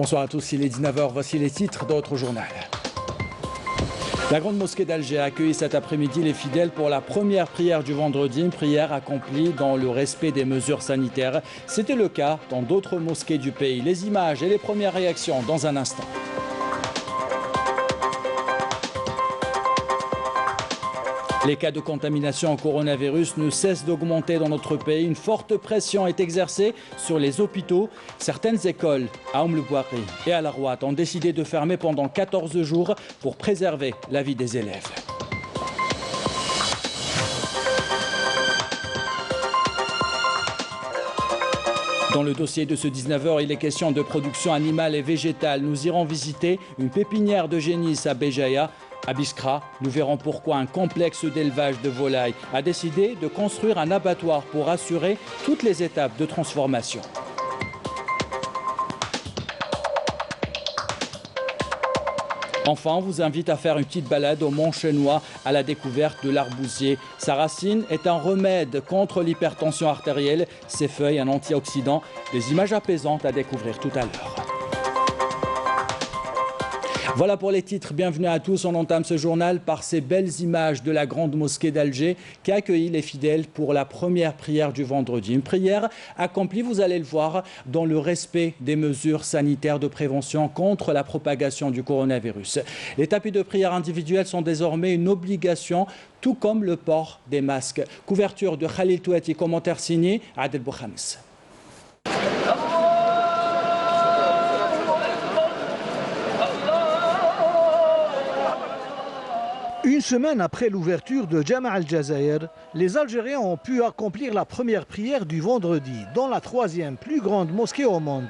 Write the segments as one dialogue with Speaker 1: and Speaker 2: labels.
Speaker 1: Bonsoir à tous, il est 19h, voici les titres de notre journal. La grande mosquée d'Alger a accueilli cet après-midi les fidèles pour la première prière du vendredi, une prière accomplie dans le respect des mesures sanitaires. C'était le cas dans d'autres mosquées du pays. Les images et les premières réactions dans un instant. Les cas de contamination au coronavirus ne cessent d'augmenter dans notre pays. Une forte pression est exercée sur les hôpitaux. Certaines écoles à Oum-le-Bouakhi et à La Rouate ont décidé de fermer pendant 14 jours pour préserver la vie des élèves. Dans le dossier de ce 19h, il est question de production animale et végétale. Nous irons visiter une pépinière de génisses à Béjaïa. À Biskra, nous verrons pourquoi un complexe d'élevage de volailles a décidé de construire un abattoir pour assurer toutes les étapes de transformation. Enfin, on vous invite à faire une petite balade au Mont Chenois à la découverte de l'arbousier. Sa racine est un remède contre l'hypertension artérielle. Ses feuilles, un antioxydant. Des images apaisantes à découvrir tout à l'heure. Voilà pour les titres. Bienvenue à tous. On entame ce journal par ces belles images de la grande mosquée d'Alger qui a accueilli les fidèles pour la première prière du vendredi. Une prière accomplie, vous allez le voir, dans le respect des mesures sanitaires de prévention contre la propagation du coronavirus. Les tapis de prière individuels sont désormais une obligation, tout comme le port des masques. Couverture de Khalil Touati, commentaire signé Adel Bouhamis.
Speaker 2: Une semaine après l'ouverture de Jama' al-Jazair, les Algériens ont pu accomplir la première prière du vendredi dans la troisième plus grande mosquée au monde.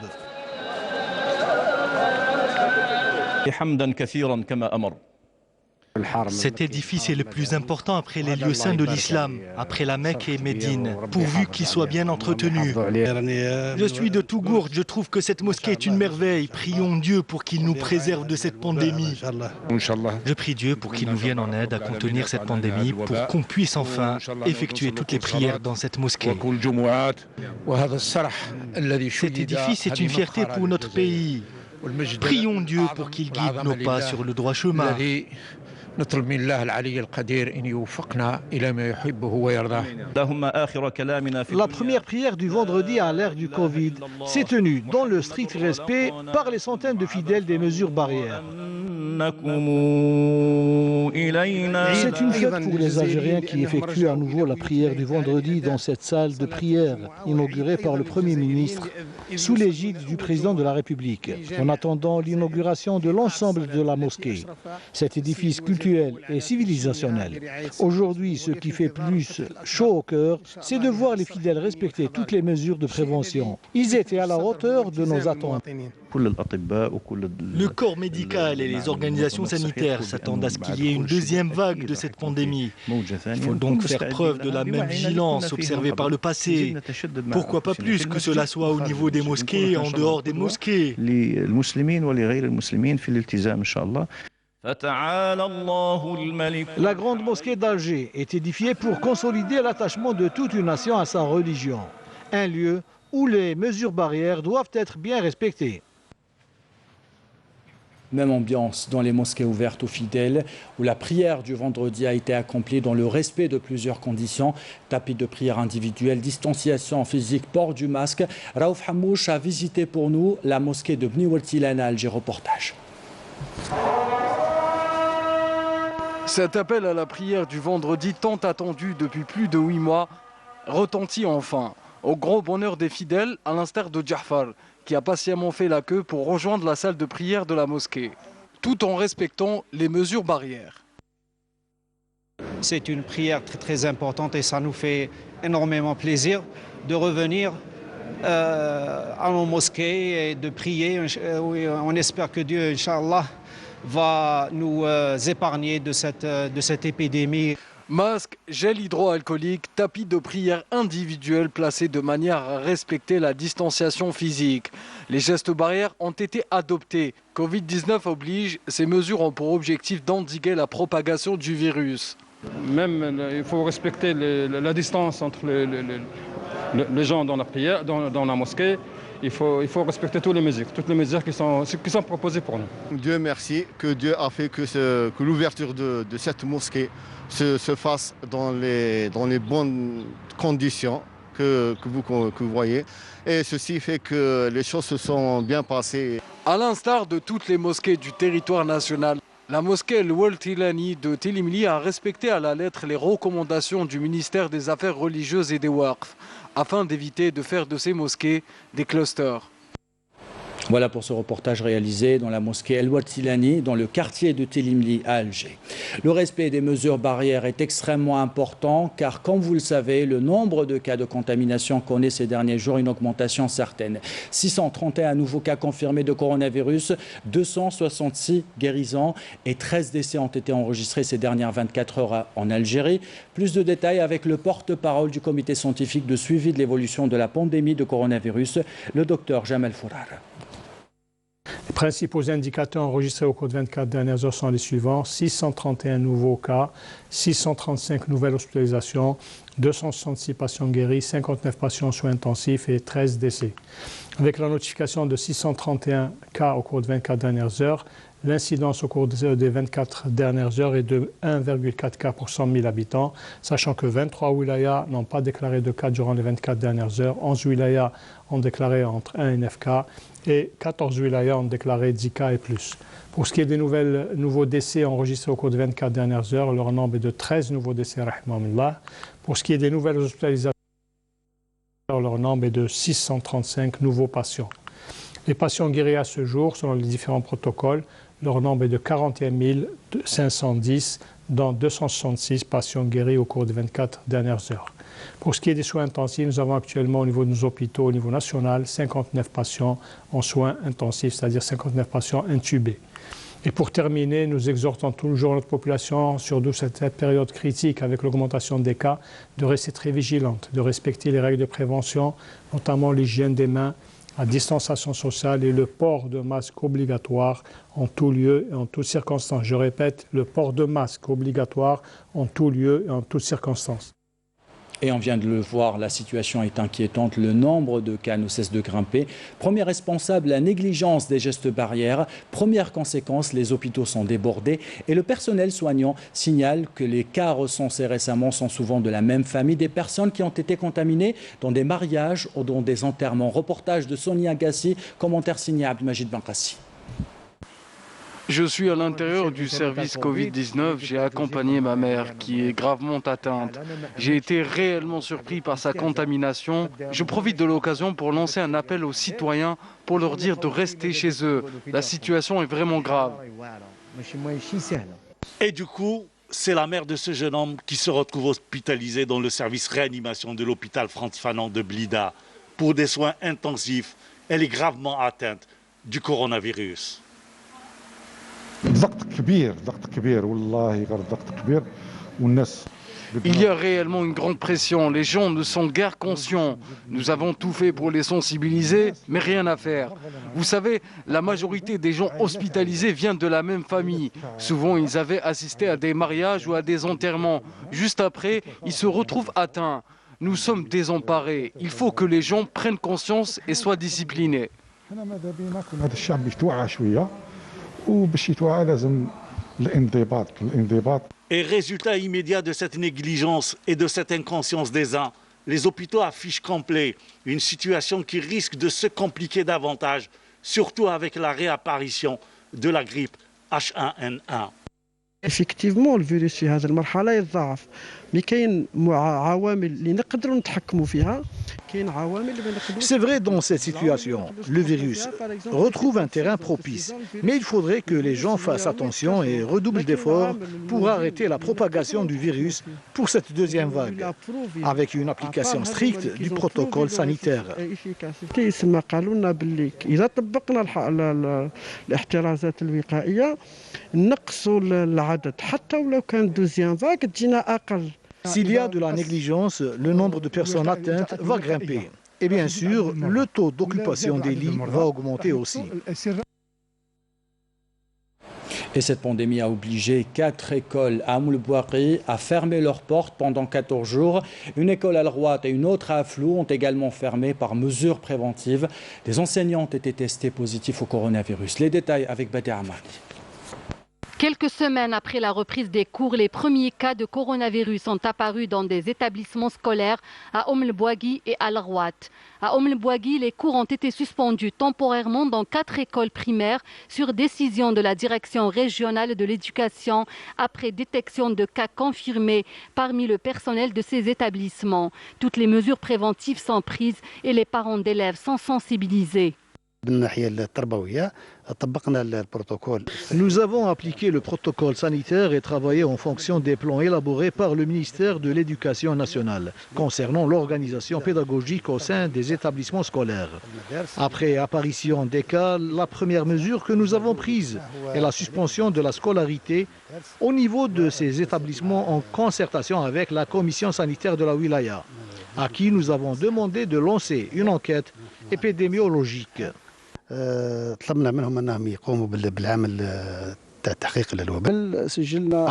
Speaker 3: Cet édifice est le plus important après les lieux saints de l'islam, après la Mecque et Médine, pourvu qu'il soit bien entretenu. Je suis de Tougourde, je trouve que cette mosquée est une merveille. Prions Dieu pour qu'il nous préserve de cette pandémie. Je prie Dieu pour qu'il nous vienne en aide à contenir cette pandémie, pour qu'on puisse enfin effectuer toutes les prières dans cette mosquée. Cet édifice est une fierté pour notre pays. Prions Dieu pour qu'il guide nos pas sur le droit chemin.
Speaker 2: La première prière du vendredi à l'ère du Covid s'est tenue dans le strict respect par les centaines de fidèles des mesures barrières. C'est une fête pour les Algériens qui effectuent à nouveau la prière du vendredi dans cette salle de prière inaugurée par le Premier ministre sous l'égide du président de la République, en attendant l'inauguration de l'ensemble de la mosquée. Cet édifice culturel et civilisationnel. Aujourd'hui, ce qui fait plus chaud au cœur, c'est de voir les fidèles respecter toutes les mesures de prévention. Ils étaient à la hauteur de nos attentes.
Speaker 3: Le corps médical et les organisations sanitaires s'attendent à ce qu'il y ait une deuxième vague de cette pandémie. Il faut donc faire preuve de la même vigilance observée par le passé. Pourquoi pas plus que cela soit au niveau des mosquées et en dehors des mosquées.
Speaker 2: La grande mosquée d'Alger est édifiée pour consolider l'attachement de toute une nation à sa religion. Un lieu où les mesures barrières doivent être bien respectées.
Speaker 1: Même ambiance dans les mosquées ouvertes aux fidèles, où la prière du vendredi a été accomplie dans le respect de plusieurs conditions. Tapis de prière individuel, distanciation physique, port du masque. Raouf Hamouche a visité pour nous la mosquée de Bni Oueltilane à Alger. Reportage.
Speaker 4: Cet appel à la prière du vendredi, tant attendu depuis plus de 8 mois, retentit enfin. Au grand bonheur des fidèles, à l'instar de Jafar, qui a patiemment fait la queue pour rejoindre la salle de prière de la mosquée, tout en respectant les mesures barrières.
Speaker 5: C'est une prière très importante et ça nous fait énormément plaisir de revenir à nos mosquées et de prier. On espère que Dieu, Inch'Allah, va nous épargner de cette épidémie.
Speaker 4: Masques, gel hydroalcoolique, tapis de prière individuels placés de manière à respecter la distanciation physique. Les gestes barrières ont été adoptés. Covid-19 oblige, ces mesures ont pour objectif d'endiguer la propagation du virus.
Speaker 6: Même, il faut respecter la distance entre les gens dans la prière, dans la mosquée. il faut respecter toutes les mesures qui sont proposées pour nous.
Speaker 7: Dieu merci que Dieu a fait que l'ouverture de cette mosquée se fasse dans les bonnes conditions que vous voyez. Et ceci fait que les choses se sont bien passées.
Speaker 4: À l'instar de toutes les mosquées du territoire national, la mosquée El-Wal Tilani de Tilimli a respecté à la lettre les recommandations du ministère des Affaires religieuses et des Waqf, afin d'éviter de faire de ces mosquées des clusters.
Speaker 1: Voilà pour ce reportage réalisé dans la mosquée El-Wal Tilani, dans le quartier de Tilimli à Alger. Le respect des mesures barrières est extrêmement important car, comme vous le savez, le nombre de cas de contamination connaît ces derniers jours une augmentation certaine. 631 nouveaux cas confirmés de coronavirus, 266 guérisons et 13 décès ont été enregistrés ces dernières 24 heures en Algérie. Plus de détails avec le porte-parole du comité scientifique de suivi de l'évolution de la pandémie de coronavirus, le docteur Jamal Fourar.
Speaker 2: Les principaux indicateurs enregistrés au cours de 24 dernières heures sont les suivants. 631 nouveaux cas, 635 nouvelles hospitalisations, 266 patients guéris, 59 patients en soins intensifs et 13 décès. Avec la notification de 631 cas au cours de 24 dernières heures, l'incidence au cours des 24 dernières heures est de 1,4 cas pour 100 000 habitants, sachant que 23 wilayas n'ont pas déclaré de cas durant les 24 dernières heures, 11 wilayas ont déclaré entre 1 et 9 cas, et 14 wilayas ont déclaré 10 cas et plus. Pour ce qui est des nouveaux décès enregistrés au cours des 24 dernières heures, leur nombre est de 13 nouveaux décès, rahimahumullah. Pour ce qui est des nouvelles hospitalisations, leur nombre est de 635 nouveaux patients. Les patients guéris à ce jour, selon les différents protocoles, leur nombre est de 41 510, dont 266 patients guéris au cours des 24 dernières heures. Pour ce qui est des soins intensifs, nous avons actuellement au niveau de nos hôpitaux, au niveau national, 59 patients en soins intensifs, c'est-à-dire 59 patients intubés. Et pour terminer, nous exhortons toujours notre population, surtout cette période critique avec l'augmentation des cas, de rester très vigilante, de respecter les règles de prévention, notamment l'hygiène des mains, la distanciation sociale et le port de masque obligatoire en tout lieu et en toutes circonstances. Je répète, le port de masque obligatoire en tout lieu et en toutes circonstances.
Speaker 1: Et on vient de le voir, la situation est inquiétante, le nombre de cas ne cesse de grimper. Premier responsable, la négligence des gestes barrières. Première conséquence, les hôpitaux sont débordés et le personnel soignant signale que les cas recensés récemment sont souvent de la même famille, des personnes qui ont été contaminées dans des mariages ou dans des enterrements. Reportage de Sonia Gassi, commentaire signé Abdelmajid Benkassi.
Speaker 4: Je suis à l'intérieur du service Covid-19. J'ai accompagné ma mère qui est gravement atteinte. J'ai été réellement surpris par sa contamination. Je profite de l'occasion pour lancer un appel aux citoyens pour leur dire de rester chez eux. La situation est vraiment grave.
Speaker 8: Et du coup, c'est la mère de ce jeune homme qui se retrouve hospitalisé dans le service réanimation de l'hôpital Frantz Fanon de Blida pour des soins intensifs. Elle est gravement atteinte du coronavirus.
Speaker 4: Il y a réellement une grande pression. Les gens ne sont guère conscients. Nous avons tout fait pour les sensibiliser, mais rien à faire. Vous savez, la majorité des gens hospitalisés viennent de la même famille. Souvent, ils avaient assisté à des mariages ou à des enterrements. Juste après, ils se retrouvent atteints. Nous sommes désemparés. Il faut que les gens prennent conscience et soient disciplinés.
Speaker 8: Et résultat immédiat de cette négligence et de cette inconscience des uns, les hôpitaux affichent complet une situation qui risque de se compliquer davantage, surtout avec la réapparition de la grippe H1N1.
Speaker 9: Effectivement, le virus في هذه المرحلة يتضاعف، mais كاين عوامل اللي نقدروا نتحكموا فيها.
Speaker 2: C'est vrai, dans cette situation, le virus retrouve un terrain propice. Mais il faudrait que les gens fassent attention et redoublent d'efforts pour arrêter la propagation du virus pour cette deuxième vague, avec une application stricte du protocole sanitaire. S'il y a de la négligence, le nombre de personnes atteintes va grimper. Et bien sûr, le taux d'occupation des lits va augmenter aussi.
Speaker 1: Et cette pandémie a obligé 4 écoles à Moulbouakhi à fermer leurs portes pendant 14 jours. Une école à Al-Rouat et une autre à Aflou ont également fermé par mesure préventive. Des enseignants ont été testés positifs au coronavirus. Les détails avec Badi Amadi.
Speaker 10: Quelques semaines après la reprise des cours, les premiers cas de coronavirus sont apparus dans des établissements scolaires à Oum-el-Bouaghi et à Al-Rouat. À Oum-el-Bouaghi, les cours ont été suspendus temporairement dans 4 écoles primaires sur décision de la direction régionale de l'éducation après détection de cas confirmés parmi le personnel de ces établissements. Toutes les mesures préventives sont prises et les parents d'élèves sont sensibilisés.
Speaker 2: Nous avons appliqué le protocole sanitaire et travaillé en fonction des plans élaborés par le ministère de l'Éducation nationale concernant l'organisation pédagogique au sein des établissements scolaires. Après apparition des cas, la première mesure que nous avons prise est la suspension de la scolarité au niveau de ces établissements en concertation avec la commission sanitaire de la Wilaya, à qui nous avons demandé de lancer une enquête épidémiologique. À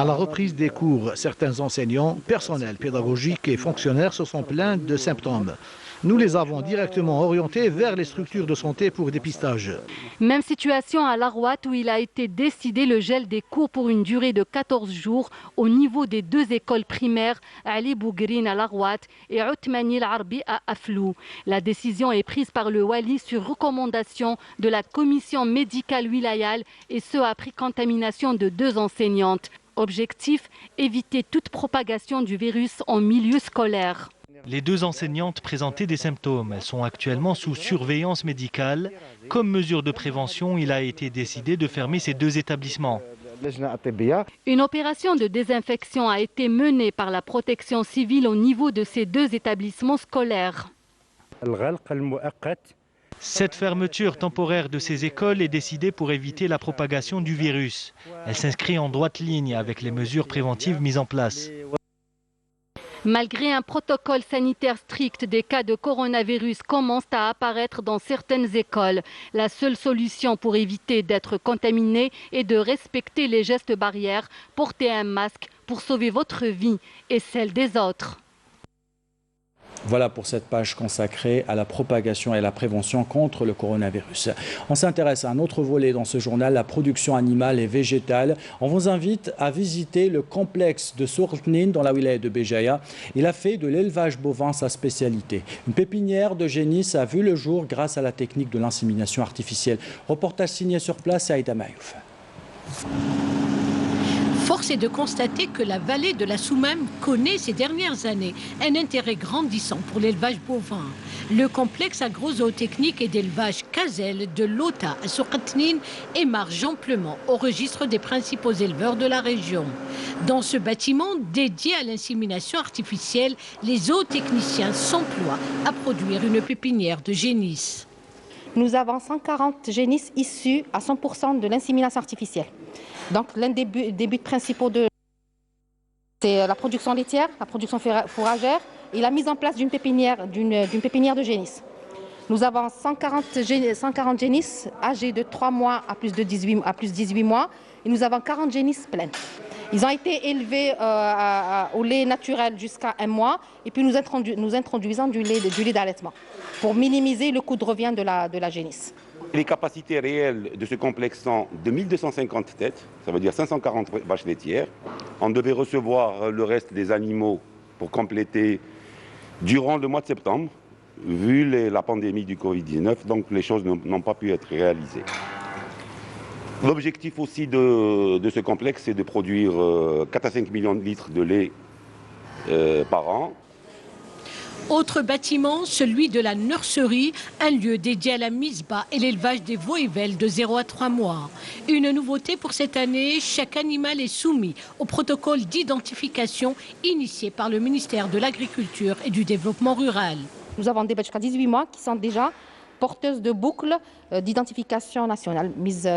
Speaker 2: la reprise des cours, certains enseignants, personnels pédagogiques et fonctionnaires se sont plaints de symptômes. Nous les avons directement orientés vers les structures de santé pour dépistage.
Speaker 10: Même situation à Al-Rouat où il a été décidé le gel des cours pour une durée de 14 jours au niveau des 2 écoles primaires, Ali Bougrine à Al-Rouat et Othmani Al-Arbi à Aflou. La décision est prise par le Wali sur recommandation de la commission médicale wilayale et ce après contamination de 2 enseignantes. Objectif, éviter toute propagation du virus en milieu scolaire.
Speaker 3: Les 2 enseignantes présentaient des symptômes. Elles sont actuellement sous surveillance médicale. Comme mesure de prévention, il a été décidé de fermer ces 2 établissements.
Speaker 10: Une opération de désinfection a été menée par la protection civile au niveau de ces 2 établissements scolaires.
Speaker 3: Cette fermeture temporaire de ces écoles est décidée pour éviter la propagation du virus. Elle s'inscrit en droite ligne avec les mesures préventives mises en place.
Speaker 10: Malgré un protocole sanitaire strict, des cas de coronavirus commencent à apparaître dans certaines écoles. La seule solution pour éviter d'être contaminé est de respecter les gestes barrières, porter un masque pour sauver votre vie et celle des autres.
Speaker 1: Voilà pour cette page consacrée à la propagation et à la prévention contre le coronavirus. On s'intéresse à un autre volet dans ce journal, la production animale et végétale. On vous invite à visiter le complexe de Sourtnin dans la wilaya de Béjaïa. Il a fait de l'élevage bovin sa spécialité. Une pépinière de génisses a vu le jour grâce à la technique de l'insémination artificielle. Reportage signé sur place à Aïda Mayouf.
Speaker 11: Force est de constater que la vallée de la Soumam connaît ces dernières années un intérêt grandissant pour l'élevage bovin. Le complexe agro-zootechnique et d'élevage Kazel de Lota à Sourtnin émarge amplement au registre des principaux éleveurs de la région. Dans ce bâtiment dédié à l'insémination artificielle, les zootechniciens s'emploient à produire une pépinière de génisses.
Speaker 12: Nous avons 140 génisses issus à 100% de l'insémination artificielle. Donc l'un des buts principaux c'est la production laitière, la production fourragère et la mise en place d'une pépinière de génisses. Nous avons 140 génisses âgées de 3 mois à plus de 18 mois et nous avons 40 génisses pleines. Ils ont été élevés au lait naturel jusqu'à 1 mois et puis nous introduisons du lait d'allaitement pour minimiser le coût de revient de la génisse.
Speaker 13: Les capacités réelles de ce complexe sont de 1250 têtes, ça veut dire 540 vaches laitières. On devait recevoir le reste des animaux pour compléter durant le mois de septembre. Vu la pandémie du Covid-19, donc les choses n'ont pas pu être réalisées. L'objectif aussi de ce complexe, c'est de produire 4 à 5 millions de litres de lait par an.
Speaker 11: Autre bâtiment, celui de la nurserie, un lieu dédié à la mise-bas et l'élevage des veaux et velles de 0 à 3 mois. Une nouveauté pour cette année, chaque animal est soumis au protocole d'identification initié par le ministère de l'Agriculture et du Développement rural.
Speaker 12: Nous avons des bêtes jusqu'à 18 mois qui sont déjà porteuses de boucles d'identification nationale mises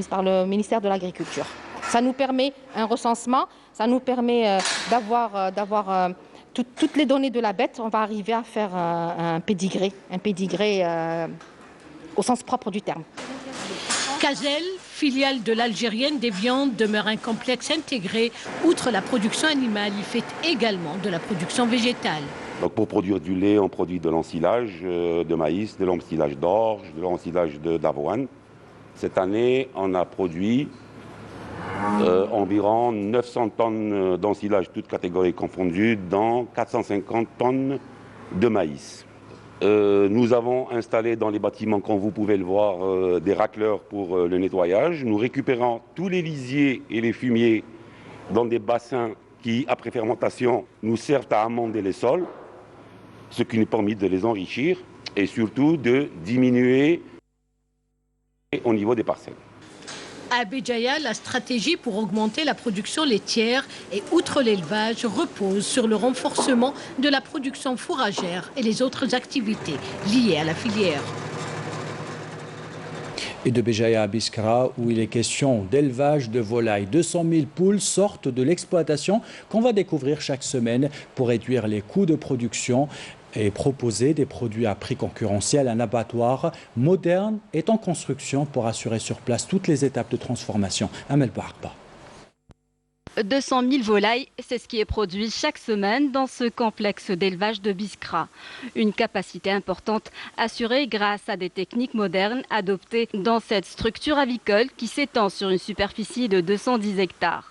Speaker 12: par le ministère de l'Agriculture. Ça nous permet un recensement, ça nous permet d'avoir toutes les données de la bête. On va arriver à faire un pédigré au sens propre du terme.
Speaker 11: Kazel Filiale de l'Algérienne des viandes, demeure un complexe intégré. Outre la production animale, il fait également de la production végétale.
Speaker 13: Donc pour produire du lait, on produit de l'ensilage de maïs, de l'ensilage d'orge, de l'ensilage d'avoine. Cette année, on a produit environ 900 tonnes d'ensilage, toutes catégories confondues, dont 450 tonnes de maïs. Nous avons installé dans les bâtiments, comme vous pouvez le voir, des racleurs pour le nettoyage. Nous récupérons tous les lisiers et les fumiers dans des bassins qui, après fermentation, nous servent à amender les sols, ce qui nous permet de les enrichir et surtout de diminuer au niveau des parcelles.
Speaker 11: À Béjaïa, la stratégie pour augmenter la production laitière et outre l'élevage repose sur le renforcement de la production fourragère et les autres activités liées à la filière.
Speaker 1: Et de Béjaïa à Biskra, où il est question d'élevage de volailles. 200 000 poules sortent de l'exploitation qu'on va découvrir chaque semaine pour réduire les coûts de production et proposer des produits à prix concurrentiel. Un abattoir moderne est en construction pour assurer sur place toutes les étapes de transformation. Amel Barba.
Speaker 10: 200 000 volailles, c'est ce qui est produit chaque semaine dans ce complexe d'élevage de Biskra. Une capacité importante assurée grâce à des techniques modernes adoptées dans cette structure avicole qui s'étend sur une superficie de 210 hectares.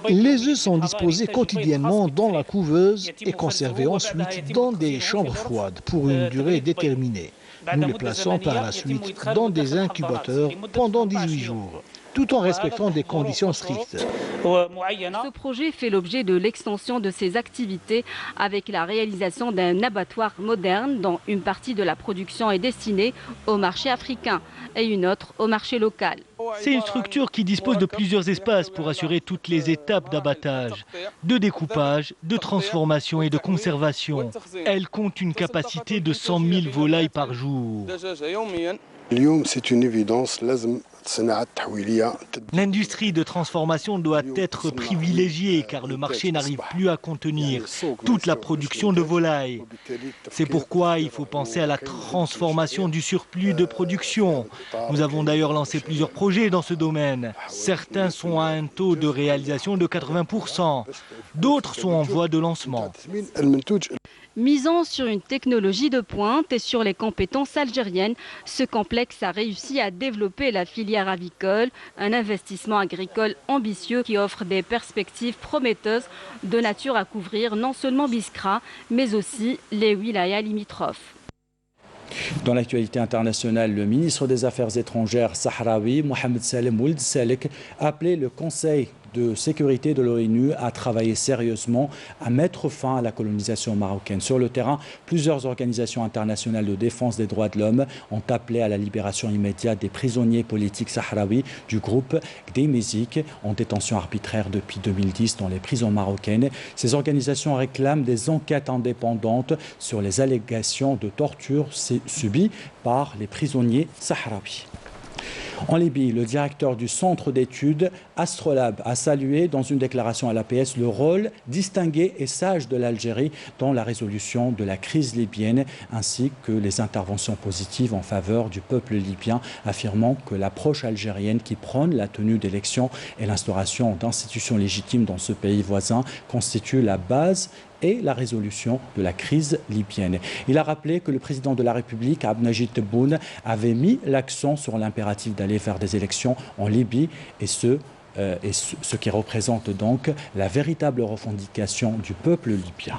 Speaker 2: Les œufs sont disposés quotidiennement dans la couveuse et conservés ensuite dans des chambres froides pour une durée déterminée. Nous les plaçons par la suite dans des incubateurs pendant 18 jours, tout en respectant des conditions strictes.
Speaker 10: Ce projet fait l'objet de l'extension de ses activités avec la réalisation d'un abattoir moderne dont une partie de la production est destinée au marché africain et une autre au marché local.
Speaker 3: C'est une structure qui dispose de plusieurs espaces pour assurer toutes les étapes d'abattage, de découpage, de transformation et de conservation. Elle compte une capacité de 100 000 volailles par jour.
Speaker 14: C'est une évidence.
Speaker 3: L'industrie de transformation doit être privilégiée car le marché n'arrive plus à contenir toute la production de volailles. C'est pourquoi il faut penser à la transformation du surplus de production. Nous avons d'ailleurs lancé plusieurs projets dans ce domaine. Certains sont à un taux de réalisation de 80%. D'autres sont en voie de lancement.
Speaker 10: Misant sur une technologie de pointe et sur les compétences algériennes, ce complexe a réussi à développer la filière avicole, un investissement agricole ambitieux qui offre des perspectives prometteuses de nature à couvrir non seulement Biskra, mais aussi les wilayas limitrophes.
Speaker 1: Dans l'actualité internationale, le ministre des Affaires étrangères sahraoui, Mohamed Salem Ould Salek, a appelé le Conseil de sécurité de l'ONU à travailler sérieusement à mettre fin à la colonisation marocaine. Sur le terrain, plusieurs organisations internationales de défense des droits de l'homme ont appelé à la libération immédiate des prisonniers politiques sahraouis du groupe Gdeymezik en détention arbitraire depuis 2010 dans les prisons marocaines. Ces organisations réclament des enquêtes indépendantes sur les allégations de torture subies par les prisonniers sahraouis. En Libye, le directeur du centre d'études Astrolabe a salué dans une déclaration à l'APS le rôle distingué et sage de l'Algérie dans la résolution de la crise libyenne ainsi que les interventions positives en faveur du peuple libyen, affirmant que l'approche algérienne qui prône la tenue d'élections et l'instauration d'institutions légitimes dans ce pays voisin constitue la base et la résolution de la crise libyenne. Il a rappelé que le président de la République, Abdelmajid Tebboune, avait mis l'accent sur l'impératif d'aller vers des élections en Libye et ce qui représente donc la véritable revendication du peuple libyen.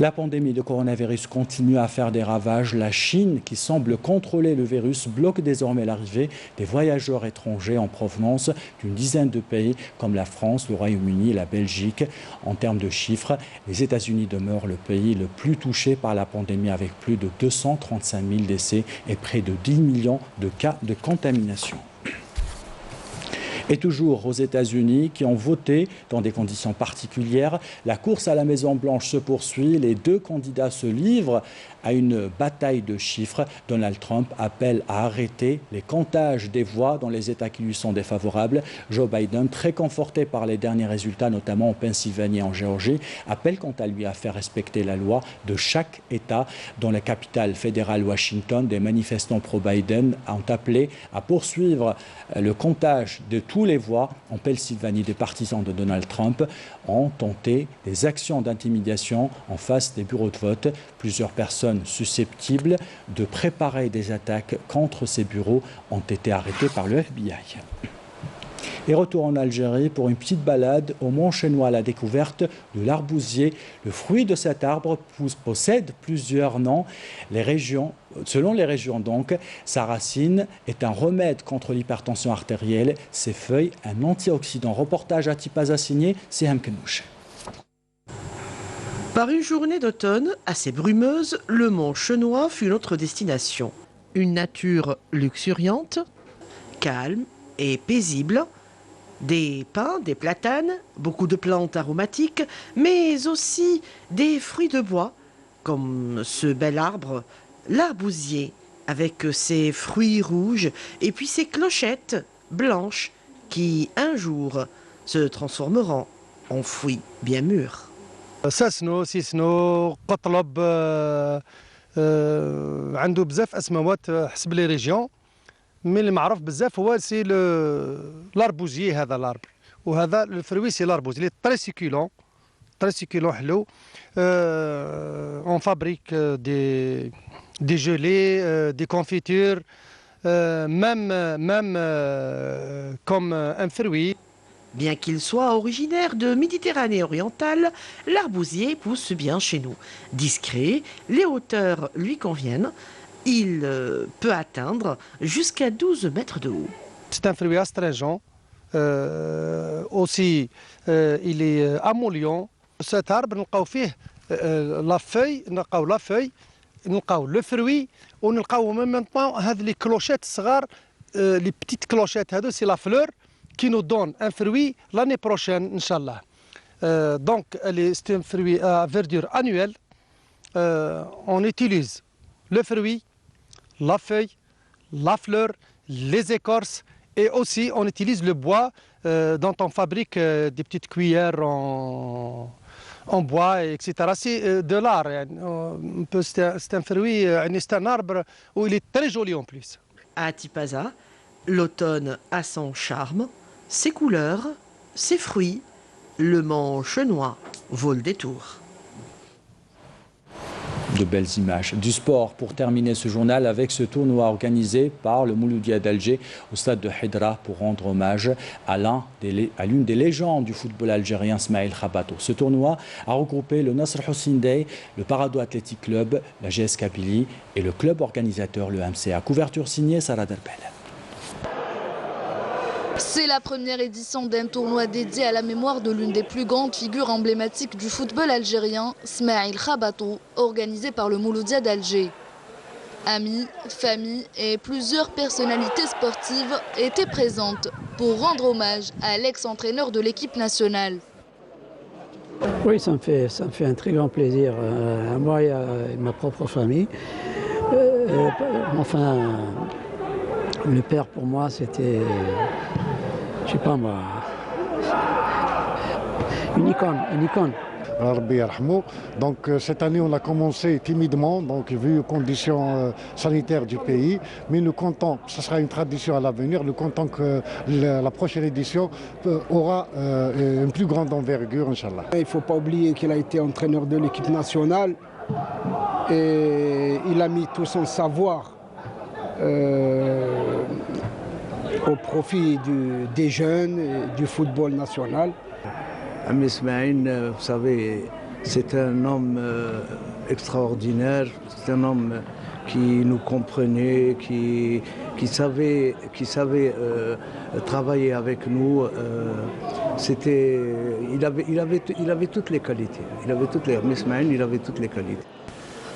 Speaker 1: La pandémie de coronavirus continue à faire des ravages. La Chine, qui semble contrôler le virus, bloque désormais l'arrivée des voyageurs étrangers en provenance d'une dizaine de pays comme la France, le Royaume-Uni et la Belgique. En termes de chiffres, les États-Unis demeurent le pays le plus touché par la pandémie avec plus de 235 000 décès et près de 10 millions de cas de contamination. Et toujours aux États-Unis, qui ont voté dans des conditions particulières, la course à la Maison-Blanche se poursuit. Les deux candidats se livrent à une bataille de chiffres. Donald Trump appelle à arrêter les comptages des voix dans les États qui lui sont défavorables. Joe Biden, très conforté par les derniers résultats, notamment en Pennsylvanie et en Géorgie, appelle quant à lui à faire respecter la loi de chaque État. Dans la capitale fédérale Washington, des manifestants pro-Biden ont appelé à poursuivre le comptage de tous les voix. En Pennsylvanie, des partisans de Donald Trump ont tenté des actions d'intimidation en face des bureaux de vote. Plusieurs personnes susceptibles de préparer des attaques contre ces bureaux ont été arrêtées par le FBI. Et retour en Algérie pour une petite balade au Mont Chenois à la découverte de l'arbousier. Le fruit de cet arbre possède plusieurs noms. Selon les régions donc, sa racine est un remède contre l'hypertension artérielle, ses feuilles un antioxydant. Reportage à Tipaza signé Siham Kenouch.
Speaker 15: Par une journée d'automne assez brumeuse, le Mont Chenois fut notre destination. Une nature luxuriante, calme et paisible. Des pins, des platanes, beaucoup de plantes aromatiques, mais aussi des fruits de bois, comme ce bel arbre, l'arbousier, avec ses fruits rouges et puis ses clochettes blanches qui, un jour, se transformeront en fruits bien mûrs.
Speaker 16: ساسنو سيسنو قطلب عنده بزاف اسماوات حسب لي ريجيون من المعروف بزاف هو سي لاربوزيي هذا الارب وهذا الفروي سي لاربوز لي تري سيكولون حلو اون فابريك دي جيلي دي كونفيتور même comme un fruit.
Speaker 15: Bien qu'il soit originaire de Méditerranée orientale, l'arbousier pousse bien chez nous. Discret, les hauteurs lui conviennent. Il peut atteindre jusqu'à 12 mètres de haut.
Speaker 16: C'est un fruit astringent. Aussi, il est émollient. Cet arbre, nous فيه la feuille, nous le fruit, et nous en même temps les clochettes صغار, les petites clochettes, c'est la fleur qui nous donne un fruit l'année prochaine, Inch'Allah. Donc, c'est un fruit à verdure annuelle. On utilise le fruit, la feuille, la fleur, les écorces et aussi on utilise le bois dont on fabrique des petites cuillères en bois, etc. C'est de l'art. C'est un fruit, c'est un arbre où il est très joli en plus.
Speaker 15: À Tipaza, l'automne a son charme, ses couleurs, ses fruits. Le Mont Chenois vaut le détour.
Speaker 1: De belles images. Du sport pour terminer ce journal avec ce tournoi organisé par le Mouloudia d'Alger au stade de Hidra pour rendre hommage à l'une des légendes du football algérien, Smaïl Khabato. Ce tournoi a regroupé le Nasr Hussein Dey, le Parado Athletic Club, la GS Kabylie et le club organisateur, le MCA. Couverture signée Sarah Derbel.
Speaker 17: C'est la première édition d'un tournoi dédié à la mémoire de l'une des plus grandes figures emblématiques du football algérien, Smaïl Khabato, organisé par le Mouloudia d'Alger. Amis, familles et plusieurs personnalités sportives étaient présentes pour rendre hommage à l'ex-entraîneur de l'équipe nationale.
Speaker 9: Oui, ça me fait un très grand plaisir à moi et à ma propre famille. Enfin, le père pour moi c'était, je sais pas moi, une icône.
Speaker 18: Donc cette année on a commencé timidement, donc vu les conditions sanitaires du pays, mais nous comptons, ce sera une tradition à l'avenir, nous comptons que la prochaine édition aura une plus grande envergure, Inch'Allah.
Speaker 19: Il ne faut pas oublier qu'il a été entraîneur de l'équipe nationale et il a mis tout son savoir au profit des jeunes et du football national.
Speaker 20: Ami Smaïl, vous savez, c'est un homme extraordinaire, c'est un homme qui nous comprenait, qui savait travailler avec nous. Il avait toutes les qualités. Ami Smaïl, il avait toutes les qualités.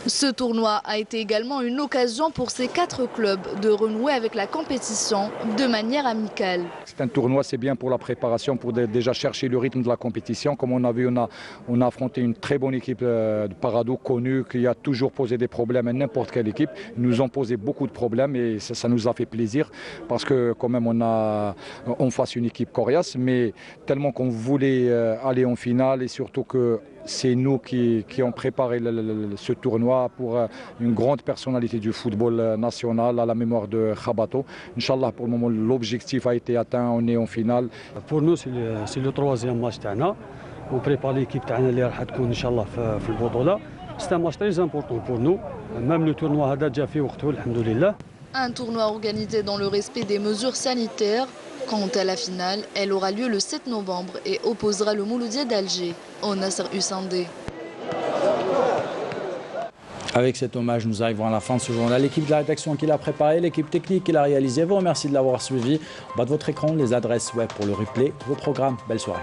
Speaker 17: Ce tournoi a été également une occasion pour ces 4 clubs de renouer avec la compétition de manière amicale.
Speaker 6: C'est un tournoi, c'est bien pour la préparation, pour déjà chercher le rythme de la compétition. Comme on a vu, on a affronté une très bonne équipe de Paradou, connue, qui a toujours posé des problèmes à n'importe quelle équipe. Ils nous ont posé beaucoup de problèmes et ça nous a fait plaisir parce que quand même on face une équipe coriace, mais tellement qu'on voulait aller en finale et surtout que c'est nous qui ont préparé ce tournoi pour une grande personnalité du football national à la mémoire de Khabato. Inch'Allah, pour le moment, l'objectif a été atteint, on est en finale.
Speaker 21: Pour nous, c'est le troisième match تاعنا. On prépare l'équipe تاعنا اللي راح تكون إن شاء الله في البطولة. C'est un match très important pour nous. Même le tournoi هذا جا في وقته الحمد لله.
Speaker 17: Un tournoi organisé dans le respect des mesures sanitaires. Quant à la finale, elle aura lieu le 7 novembre et opposera le Mouloudia d'Alger au Nasser Hussein-D.
Speaker 1: Avec cet hommage, nous arrivons à la fin de ce journal. L'équipe de la rédaction qui l'a préparé, l'équipe technique qui l'a réalisé, vous remercie de l'avoir suivi. En bas de votre écran, les adresses web pour le replay, vos programmes. Belle soirée.